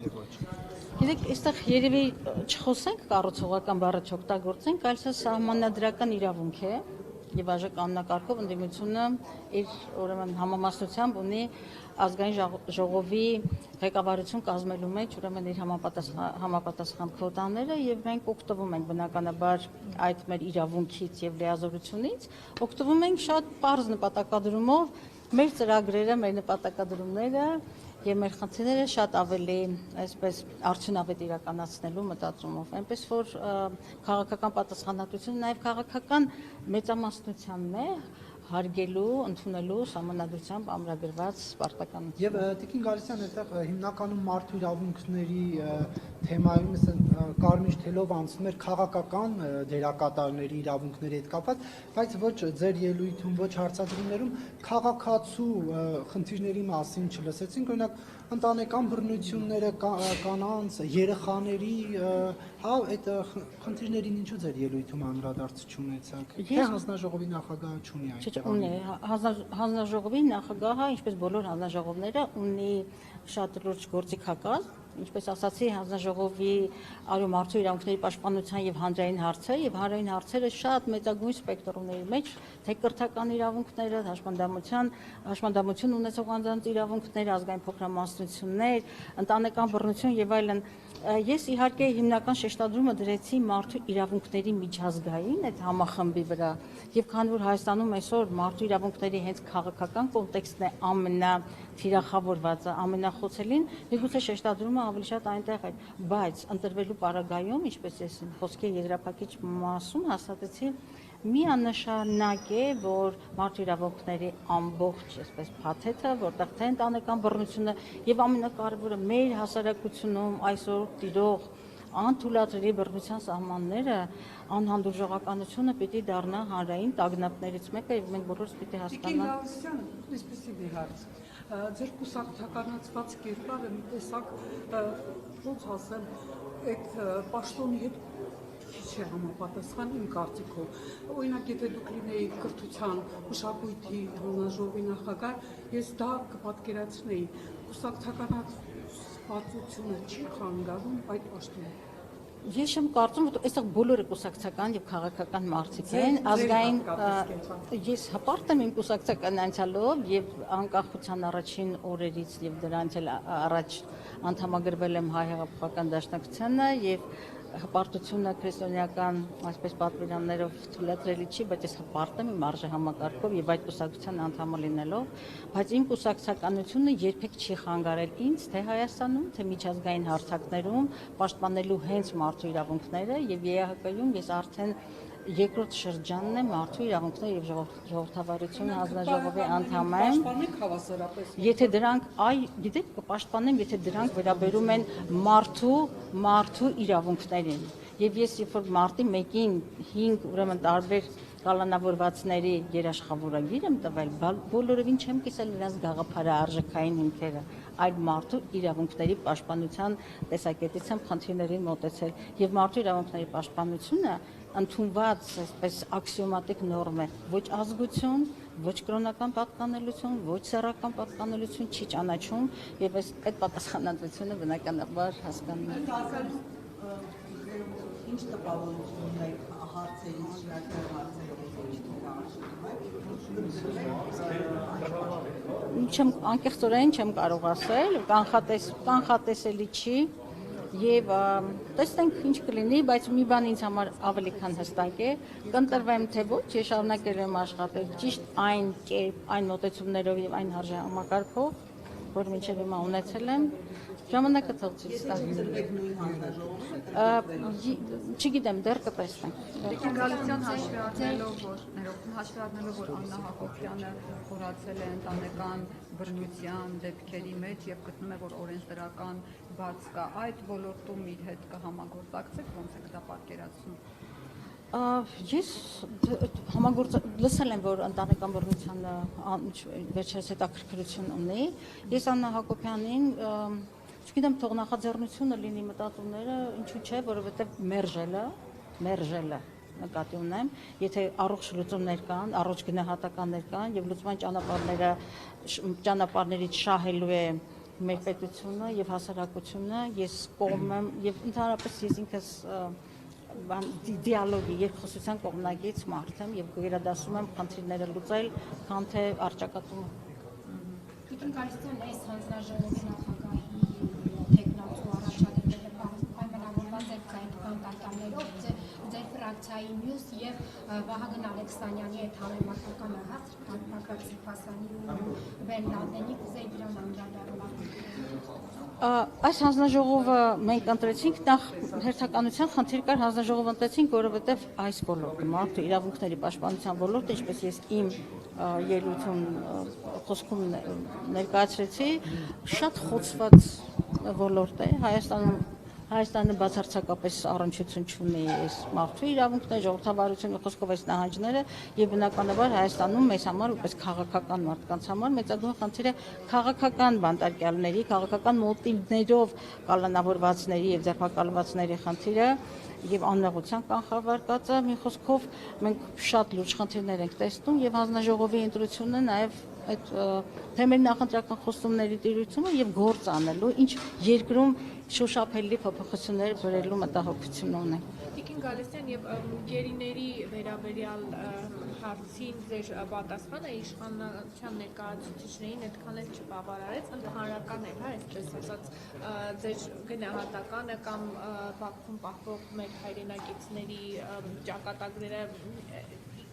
Գիտեք, այստեղ երևի չխոսենք կառուցողական բառը չօգտագործենք, այլ սա սահմանադրական իրավունք է եւ այժմ կանոնակարգով ընդդիմությունը իր ուրեմն համամասնությամբ ունի ազգային ժողովի ղեկավարություն կազմելու մեջ ուրեմն իր համապատասխան քվոտաները եւ մենք օգտվում ենք բնականաբար այդ մեր իրավունքից եւ լիազորությունից, օգտվում ենք շատ պարզ նպատակադրումով մեր ծրագրերը, մեր նպատակադրումները եւ մեր խնդիրները շատ ավելի այսպես արդյունավետ իրականացնելու մտածումով, այնպես որ քաղաքական պատասխանատվությունը նաեւ քաղաքական մեծամասնությանն է հարգելու, ընդունելու սահմանադրությամբ ամրագրված պարտականություն։ Եվ Տիկին Գալստյան այդտեղ հիմնականում մարդու իրավունքների թեմայում կարմիր թելով անցնում էր քաղաքական դերակատարների իրավունքների հետ կապված, բայց ոչ ձեր ելույթում, ոչ հարցադրումներում քաղաքացու խնդիրների մասին չլսեցինք, օրինակ ընտանեկան բռնությունները կանանց, երեխաների, հա, այդ խնդիրներին ինչու ձեր ելույթում անդրադարձ չունեցաք։ Թե հանձնաժողովի նախագահը չունի այդ ունի հանձնաժողովի նախագահը, ինչպես բոլոր հանձնաժողովները, ունի շատ լուրջ գործիքակազմ, ինչպես ասացի, հանձնաժողովի մարդու իրավունքների պաշտպանության եւ հանրային հարցերը եւ հանրային հարցերը շատ մեծագույն սպեկտրումների մեջ, թե կրթական իրավունքները, հաշմանդամություն ունեցող անձանց իրավունքները, ազգային փոքրամասնություններ, ընտանեկան բռնություն եւ այլն։ Ես իհարկե հիմնական շեշտադրումը դրեցի մարդու իրավունքների միջազգային այդ համախմբի վրա եւ քանի որ Հայաստանում այսօր մարդու իրավունքների հենց քաղաքական կոնտեքստն է ամենաթիրախավորվածը, ամենախոցելին, միգուցե շեշտադրումը ավելի շատ այնտեղ է, բայց ընտրվելու պարագայում, ինչպես ես խոսքի եզրափակիչ մասում հաստատեցի, միանշանակ է, որ մարդու իրավունքների ամբողջ այսպես փաթեթը, որտեղ թե ընտանեկան բռնությունը եւ ամենակարևորը մեր հասարակությունում այսօր տիրող անթույլատրելի բռնության սահմանները, անհանդուրժողականությունը պիտի դառնա հանրային տագնապներից մեկը եւ մենք բոլորս պիտի հասկանանք։ Այսպեսի մի հարց։ Ձեր կուսակցականացված կերպարը մի տեսակ ոնց ասեմ, այդ պաշտոնի հետ քիչ է համապատասխան իմ կարծիքով։ Օրինակ, եթե դուք լինեիք կրթության, մշակույթի հանձնաժողովի նախագահ, ես դա կպատկերացնեի։ Կուսակցականացվածությունը չի խանգարում այդ պաշտոնը։ Ես չեմ կարծում, որ այստեղ բոլորը կուսակցական եւ քաղաքական մարդիկ են, ազգային ես հպարտ եմ իմ կուսակցական անցյալով եւ անկախության առաջին օրերից եւ դրանից էլ առաջ անդամագրվել եմ Հայ հեղափոխական դաշնակցությանը եւ հպարտությունը քրիստոնեական այսպես պատվիրաններով թույլատրելի չի, բայց ես հպարտ եմ իմ արժե համակարգով եւ այդ կուսակցության անդամ լինելով, բայց իմ կուսակցականությունը երբեք չի խանգարել ինձ թե Հայաստանում, թե միջազգային հարթակներում պաշտպանելու հենց մարդու իրավունքները եւ ԵԱՀԿ-ում ես արդեն երկրորդ շրջանն է մարդու իրավունքներ եւ ժողովրդավարություն հանձնաժողովի անդամ եմ։ Պաշտպանեք հավասարապես։ Եթե դրանք, գիտեք, կպաշտպանեմ, եթե դրանք վերաբերում են մարդու իրավունքներին։ Եվ ես երբ որ մարտի 1-ին 5 ուրեմն տարբեր կալանավորվածների երաշխավորագիր եմ տվել, բոլորովին չեմ կիսել նրանց գաղափարը արժեքային հիմքերը, այլ մարդու իրավունքների պաշտպանության տեսակետից եմ խնդիրներին մոտեցել եւ մարդու իրավունքների պաշտպանությունը ընդունված այսպես աքսիոմատիկ նորմ է, ոչ ազգություն, ոչ կրոնական պատկանելություն, ոչ սեռական պատկանելություն չի ճանաչում եւ այդ պատասխանատվությունը բնականաբար հասկանում եմ։ Ինչ տպավորություն ունեք հարցերից, Չեմ անկեղծորեն չեմ կարող ասել, կանխատեսելի չի եւ տեսնենք ինչ կլինի, բայց մի բան ինձ համար ավելի քան հստակ է, կընտրվեմ թե ոչ, ես շարունակել եմ աշխատել ճիշտ այն կերպ, այն մոտեցումներով եւ այն արժեհամակարգով, որ մինչեւ հիմա ունեցել եմ, ժամանակը թող ցույց տա։ Չգիտեմ, դեռ կտեսնենք։ Տիկին Գալստյան հաշվի առնելով, որ Աննա Հակոբյանը խորացել է ընտանեկան բռնության դեպքերի մեջ եւ գտնում է, որ օրենսդրական բաց կա, այդ ոլորտում իր հետ կհամագործակցեք, ոնց եք դա պատկերացնում։ Ես լսել եմ, որ ընտանեկան բռնությանը վերջերս հետաքրքրություն ունի։ Ես Աննա Հակոբյանին չգիտեմ, թող նախաձեռնությունը լինի մտածումները, ինչու՞ չէ, որովհետև մերժելը նկատի ունեմ, եթե առողջ լուծումներ կան, առողջ գնահատականներ կան եւ լուծման ճանապարհներից շահելու է մեր պետությունը եւ հասարակությունը ես կողմ եմ եւ ընդհանրապես ես ինքս դիալոգի երկխոսության կողմնակից մարդ եմ եւ գերադասում եմ խնդիրները լուծել, քան թե առճակատումը։ Տիկին Գալստյան, այս հանձնաժողովի նախագահի տեխնացու առաջադրները պայմանավորված է կայքաններով ձեր ֆրակցիայի մյուս եւ Վահագն Ալեքսանյանի հետ համեմատական հարց Մակար Սիփասյանի ու Բեն Լադենի կուզեի դրան անդրադառնալ։ Այս հանձնաժողովը մենք ընտրեցինք նախ հերթականության խնդիր կար հանձնաժողովը ընտրեցինք, որովհետև այս ոլորտը մարդու իրավունքների պաշտպանության ոլորտը, ինչպես ես իմ ելույթում խոսքում ներկայացրեցի, շատ խոցված ոլորտ է Հայաստանը բացարձակապես առնչություն չունի այս մարդու իրավունքների, ժողովրդավարությունը խոսքով այս նահանջները եւ բնականաբար Հայաստանում մեզ համար որպես քաղաքական մարդկանց համար մեծագույն խնդիրը քաղաքական բանտարկյալների, քաղաքական մոտիվներով կալանավորվածների եւ ձերբակալվածների խնդիրը եւ անմեղության կանխավարկածը մի խոսքով մենք շատ լուրջ խնդիրներ ենք տեսնում եւ հանձնաժողովի ընտրությունը նաեւ այդ թեմերի նախընտրական խոստումների տիրությունը եւ գործ անելու ինչ երկրում շոշափելի փոփոխություններ բերելու մտահոգություն ունենք։ Տիկին Գալստյան եւ գերիների վերաբերյալ հարցին ձեր պատասխանը իշխանության ներկայացուցիչներին այդքան էլ չբավարարեց, ընդհանրական էր, հա, այսպես ասած, ձեր գնահատականը կամ Բաքվում պահվող մեր հայրենակիցների ճակատագրերը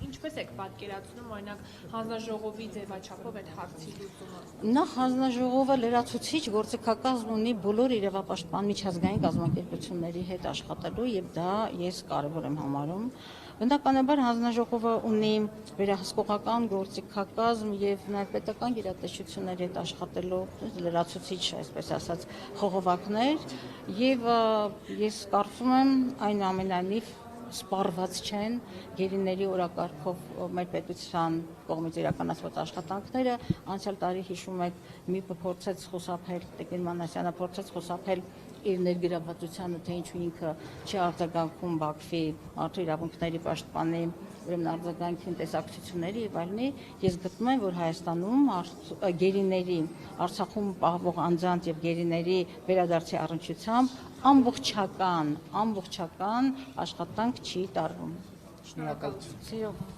ինչպես եք պատկերացնում օրինակ հանձնաժողովի ձևաչափով այդ հարցի լուծումը։ Նախ հանձնաժողովը լրացուցիչ գործիքակազմ ունի բոլոր իրավապաշտպան միջազգային կազմակերպությունների հետ աշխատելու եւ դա ես կարեւոր եմ համարում։ Բնականաբար հանձնաժողովը ունի վերահսկողական գործիքակազմ եւ նաեւ պետական գերատեսչությունների հետ աշխատելու լրացուցիչ, այսպես ասած, խողովակներ եւ ես կարծում եմ այնուամենայնիվ սպառված չեն գերիների օրակարգով մեր պետության կողմից իրականացված աշխատանքները անցյալ տարի հիշում եք մի փորձեց խուսափել Տիկին Մանասյանը փորձեց խուսափել իր ներգրավվածությանը թե ինչու ինքը չի արձագանքում Բաքվի մարդու իրավունքների պաշտպանի ուրեմն արձագանքին տեսակցությունների եւ այլնի ես գտնում եմ որ Հայաստանում գերիների Արցախում պահվող անձանց եւ գերիների վերադարձի առնչությամբ ամբողջական աշխատանք չի տարվում։ Շնորհակալություն։